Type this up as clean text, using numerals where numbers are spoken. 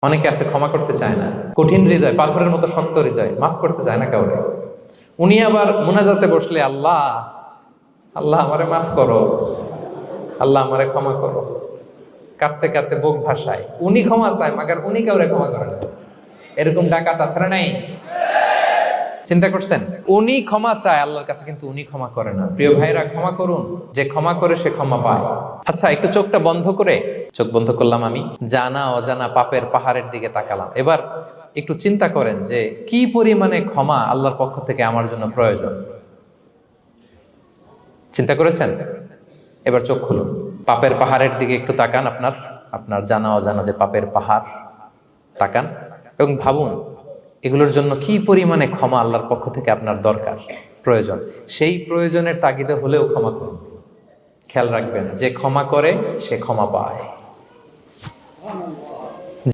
অনেকে আছে ক্ষমা করতে চায় না, কঠিন হৃদয়, পাথরের মতো শক্ত হৃদয়, মাফ করতে চায় না কাউরে। উনি আবার মুনাজাতে বসলে আল্লাহ আল্লাহ আমারে মাফ করো, আল্লাহ আমারে ক্ষমা করো, কাঁদতে কাঁদতে বুক ভাসায়। উনি ক্ষমা চায় মাগার উনি কাউরে ক্ষমা করে না। এরকম ডাকাত আছে না নাই? চিন্তা করছেন? উনি ক্ষমা চায় আল্লাহর কাছে, কিন্তু উনি ক্ষমা করে না। প্রিয় ভাইরা, ক্ষমা করুন। যে ক্ষমা করে সে ক্ষমা পায়। আচ্ছা, একটু চোখটা বন্ধ করে, চোখ বন্ধ করলাম আমি, জানা অজানা পাপের পাহাড়ের দিকে তাকালাম। এবার একটু চিন্তা করেন যে কি পরিমাণে ক্ষমা আল্লাহর পক্ষ থেকে আমার জন্য প্রয়োজন। চিন্তা করেছেন? এবার চোখ খুলুন, পাপের পাহাড়ের দিকে একটু তাকান। আপনার আপনার জানা অজানা যে পাপের পাহাড়, তাকান এবং ভাবুন এগুলোর জন্য কি পরিমাণে ক্ষমা আল্লাহর পক্ষ থেকে আপনার দরকার, প্রয়োজন। সেই প্রয়োজনের তাগিদে হলেও ক্ষমা করুন। খেয়াল রাখবেন, যে ক্ষমা করে সে ক্ষমা পায়।